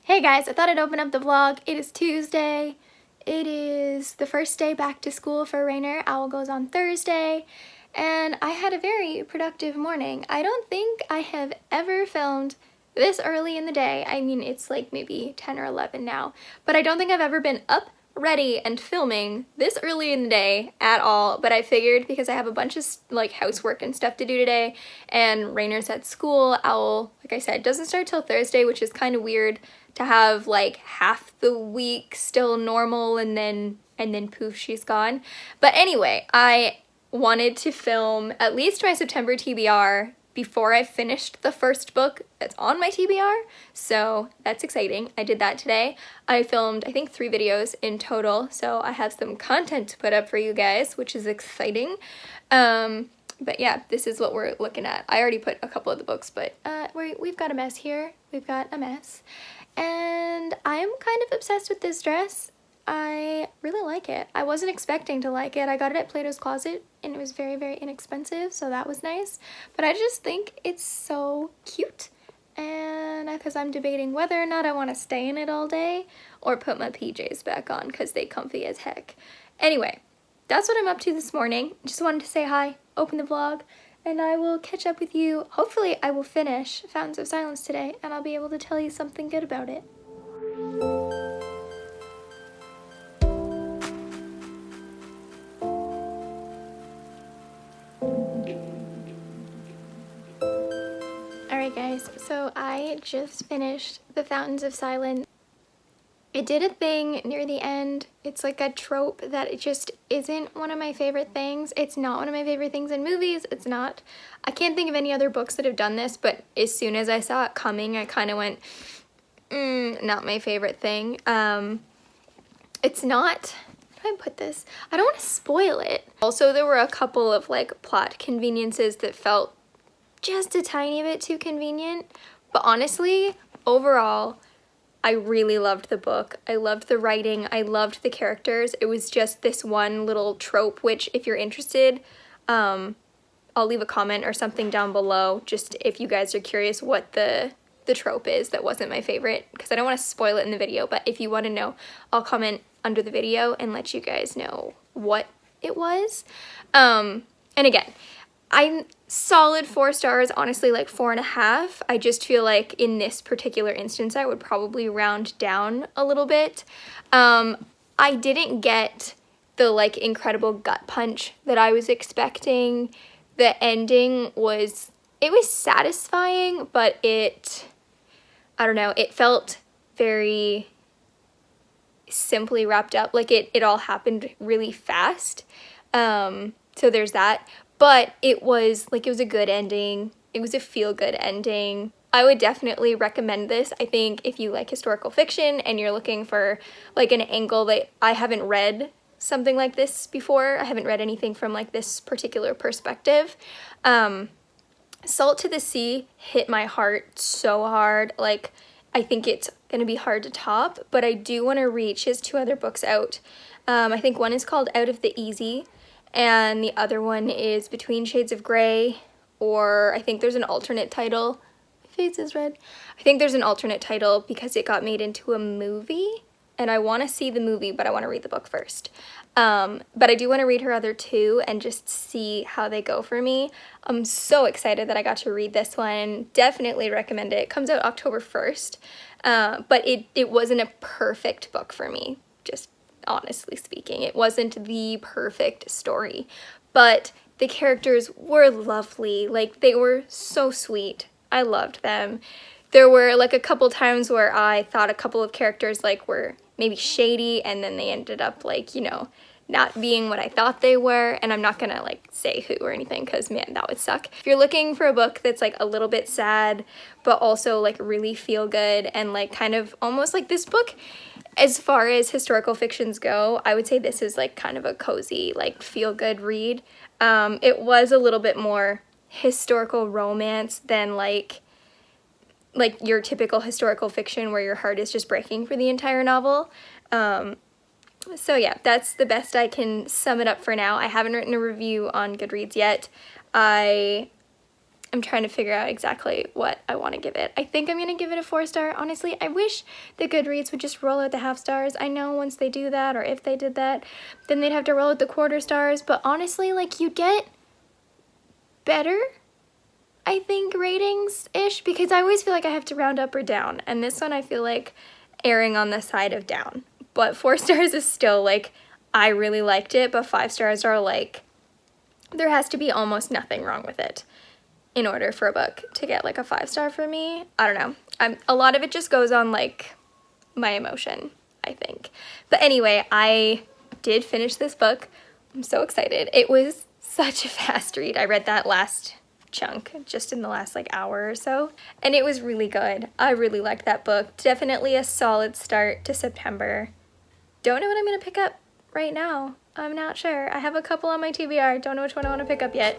Hey guys, I thought I'd open up the vlog. It is Tuesday. It is the first day back to school for Rainer. Owl goes on Thursday. And I had a very productive morning. I don't think I have ever filmed this early in the day. I mean, it's like maybe 10 or 11 now. But I don't think I've ever been up, ready, and filming this early in the day at all. But I figured because I have a bunch of like housework and stuff to do today, and Rainer's at school, Owl, like I said, doesn't start till Thursday, which is kind of weird to have like half the week still normal and then poof, she's gone. But anyway, I wanted to film at least my September TBR before I finished the first book that's on my TBR, so that's exciting. I did that today. I filmed, I think, 3 videos in total, so I have some content to put up for you guys, which is exciting. But yeah, this is what we're looking at. I already put a couple of the books, but we've got a mess here. We've got a mess. And I'm kind of obsessed with this dress. I really like it. I wasn't expecting to like it. I got it at Plato's Closet and it was very, very inexpensive, so that was nice. But I just think it's so cute. And because I'm debating whether or not I want to stay in it all day or put my PJs back on because they comfy as heck. Anyway, that's what I'm up to this morning. Just wanted to say hi, open the vlog, and I will catch up with you. Hopefully I will finish Fountains of Silence today and I'll be able to tell you something good about it. Alright guys, so I just finished The Fountains of Silence. It did a thing near the end. It's like a trope that it just isn't one of my favorite things. It's not one of my favorite things in movies. It's not. I can't think of any other books that have done this, but as soon as I saw it coming, I kind of went, not my favorite thing. It's not, how do I put this? I don't want to spoil it. Also, there were a couple of like plot conveniences that felt just a tiny bit too convenient. But honestly, overall, I really loved the book. I loved the writing. I loved the characters. It was just this one little trope, which if you're interested, I'll leave a comment or something down below, just if you guys are curious what the trope is that wasn't my favorite, because I don't want to spoil it in the video, but if you want to know, I'll comment under the video and let you guys know what it was. And again, I'm solid 4 stars, honestly like 4.5. I just feel like in this particular instance I would probably round down a little bit. I didn't get the like incredible gut punch that I was expecting. The ending was, it was satisfying, but I don't know, it felt very simply wrapped up. Like it all happened really fast. So there's that. But it was a good ending. It was a feel-good ending. I would definitely recommend this. I think if you like historical fiction and you're looking for like an angle that I haven't read something like this before. I haven't read anything from like this particular perspective. Salt to the Sea hit my heart so hard. Like, I think it's gonna be hard to top, but I do want to read. She has 2 other books out. I think one is called Out of the Easy, and the other one is Between Shades of Grey, or I think there's an alternate title. My face is red. I think there's an alternate title because it got made into a movie, and I want to see the movie, but I want to read the book first. But I do want to read her other 2 and just see how they go for me. I'm so excited that I got to read this one. Definitely recommend it. It comes out October 1st, but it wasn't a perfect book for me, just honestly speaking. It wasn't the perfect story, but the characters were lovely. Like, they were so sweet. I loved them. There were like a couple times where I thought a couple of characters like were maybe shady, and then they ended up like, you know, not being what I thought they were, and I'm not gonna like say who or anything because man, that would suck. If you're looking for a book that's like a little bit sad but also like really feel good and like kind of almost like this book, as far as historical fictions go, I would say this is like kind of a cozy, like feel-good read. It was a little bit more historical romance than like your typical historical fiction where your heart is just breaking for the entire novel. So yeah, that's the best I can sum it up for now. I haven't written a review on Goodreads yet. I I'm trying to figure out exactly what I want to give it. I think I'm going to give it a 4-star. Honestly, I wish the Goodreads would just roll out the half stars. I know once they do that, or if they did that, then they'd have to roll out the quarter stars. But honestly, like, you'd get better, I think, ratings-ish, because I always feel like I have to round up or down. And this one I feel like erring on the side of down. But 4 stars is still like, I really liked it, but 5 stars are like, there has to be almost nothing wrong with it in order for a book to get like a 5-star for me. I don't know. A lot of it just goes on like my emotion, I think. But anyway, I did finish this book. I'm so excited. It was such a fast read. I read that last chunk just in the last like hour or so, and it was really good. I really liked that book. Definitely a solid start to September. Don't know what I'm gonna pick up right now. I'm not sure. I have a couple on my TBR. Don't know which one I want to pick up yet.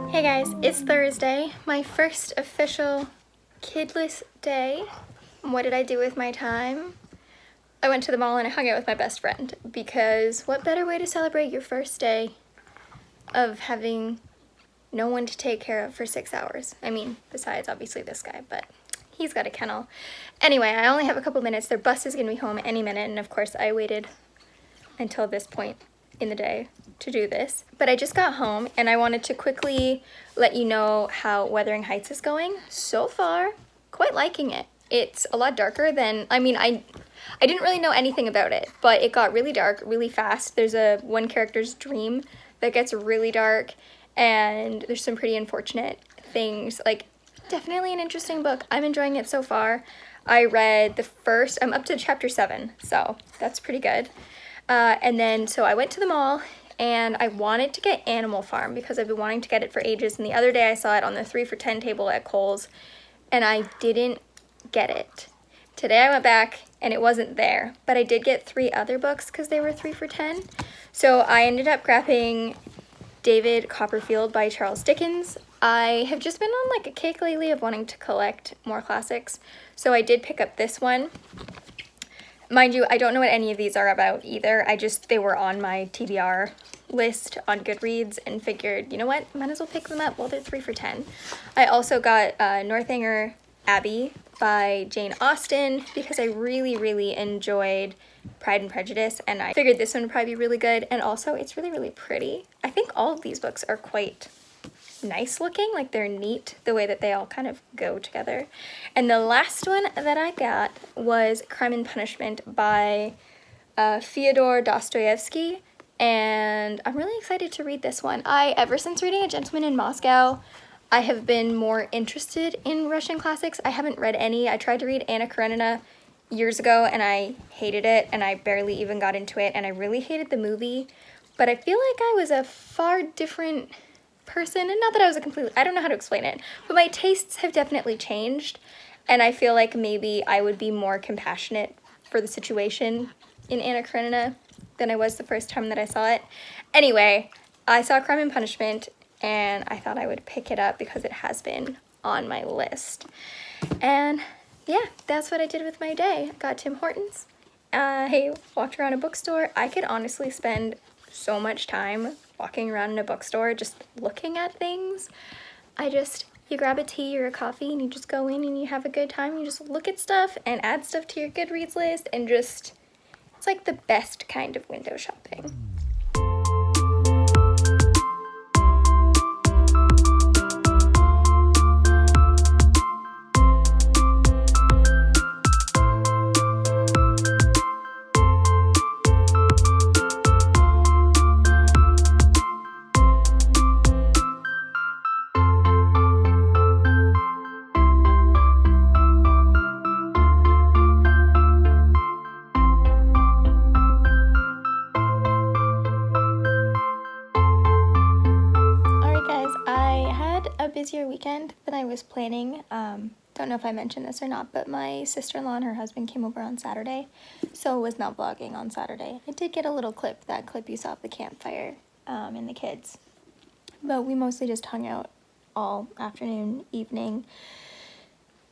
Hey guys, it's Thursday, my first official kidless day. What did I do with my time? I went to the mall and I hung out with my best friend, because what better way to celebrate your first day of having no one to take care of for 6 hours? I mean, besides obviously this guy, but he's got a kennel. Anyway, I only have a couple minutes. Their bus is gonna be home any minute, and of course I waited until this point in the day to do this. But I just got home and I wanted to quickly let you know how Wuthering Heights is going. So far, quite liking it. It's a lot darker than, I mean, I didn't really know anything about it, but it got really dark really fast. There's one character's dream that gets really dark, and there's some pretty unfortunate things. Like, definitely an interesting book. I'm enjoying it so far. I read I'm up to chapter 7, so that's pretty good. And then, so I went to the mall and I wanted to get Animal Farm because I've been wanting to get it for ages. And the other day I saw it on the 3 for $10 table at Kohl's and I didn't get it. Today I went back and it wasn't there, but I did get 3 other books because they were 3 for $10. So I ended up grabbing David Copperfield by Charles Dickens. I have just been on like a kick lately of wanting to collect more classics. So I did pick up this one. Mind you, I don't know what any of these are about either. They were on my TBR list on Goodreads and figured, you know what, might as well pick them up while they're 3 for $10. I also got Northanger Abbey by Jane Austen because I really, really enjoyed Pride and Prejudice, and I figured this one would probably be really good, and also it's really, really pretty. I think all of these books are quite nice looking, like they're neat the way that they all kind of go together. And the last one that I got was Crime and Punishment by Fyodor Dostoevsky, and I'm really excited to read this one. Ever since reading A Gentleman in Moscow, I have been more interested in Russian classics. I haven't read any. I tried to read Anna Karenina years ago and I hated it, and I barely even got into it, and I really hated the movie, but I feel like I was a far different person, and not that I was I don't know how to explain it, but my tastes have definitely changed, and I feel like maybe I would be more compassionate for the situation in Anna Karenina than I was the first time that I saw it. Anyway, I saw Crime and Punishment, and I thought I would pick it up because it has been on my list. And yeah, that's what I did with my day. Got Tim Hortons. I walked around a bookstore. I could honestly spend so much time walking around in a bookstore just looking at things. You grab a tea or a coffee and you just go in and you have a good time. You just look at stuff and add stuff to your Goodreads list, and it's like the best kind of window shopping. Busier weekend than I was planning. don't know if I mentioned this or not, but my sister-in-law and her husband came over on Saturday, so was not vlogging on Saturday. I did get a little clip, that clip you saw of the campfire and the kids, but we mostly just hung out all afternoon, evening.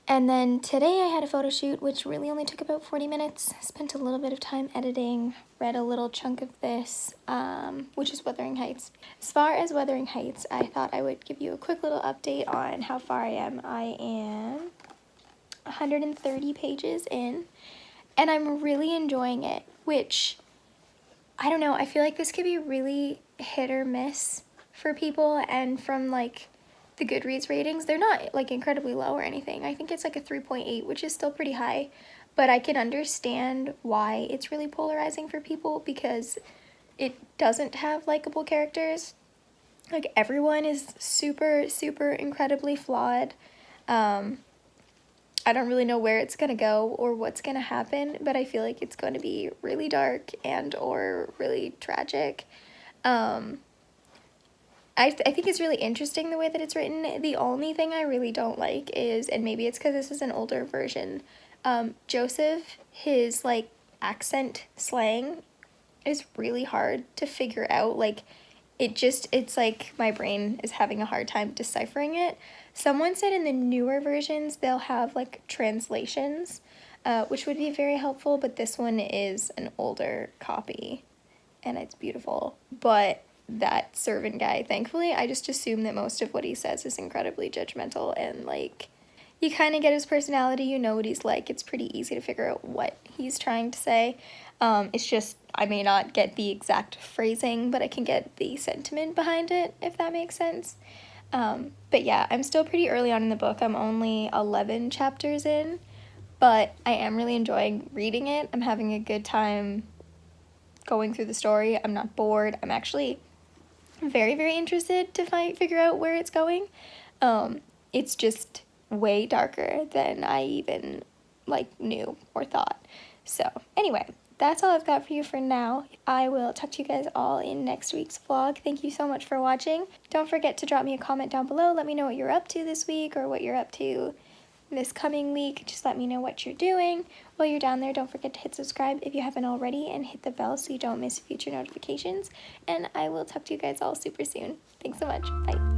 And then today I had a photo shoot, which really only took about 40 minutes. Spent a little bit of time editing, read a little chunk of this, which is Wuthering Heights. As far as Wuthering Heights, I thought I would give you a quick little update on how far I am. I am 130 pages in, and I'm really enjoying it, which, I don't know, I feel like this could be really hit or miss for people, and from like the Goodreads ratings, they're not like incredibly low or anything. I think it's like a 3.8, which is still pretty high, but I can understand why it's really polarizing for people because it doesn't have likable characters. Like, everyone is super, super incredibly flawed. I don't really know where it's gonna go or what's gonna happen, but I feel like it's going to be really dark and or really tragic. I think it's really interesting the way that it's written. The only thing I really don't like is, and maybe it's because this is an older version, Joseph, his like accent slang is really hard to figure out. Like, it's like my brain is having a hard time deciphering it. Someone said in the newer versions they'll have like translations, which would be very helpful, but this one is an older copy and it's beautiful. But that servant guy, thankfully, I just assume that most of what he says is incredibly judgmental, and like, you kind of get his personality, you know what he's like. It's pretty easy to figure out what he's trying to say. It's just, I may not get the exact phrasing, but I can get the sentiment behind it, if that makes sense. But yeah, I'm still pretty early on in the book. I'm only 11 chapters in, but I am really enjoying reading it. I'm having a good time going through the story. I'm not bored. I'm actually very, very interested to figure out where it's going. It's just way darker than I even like knew or thought. So anyway, that's all I've got for you for now. I will talk to you guys all in next week's vlog. Thank you so much for watching. Don't forget to drop me a comment down below. Let me know what you're up to this week or what you're up to this coming week. Just let me know what you're doing. While you're down there, don't forget to hit subscribe if you haven't already, and hit the bell so you don't miss future notifications. And I will talk to you guys all super soon. Thanks so much. Bye.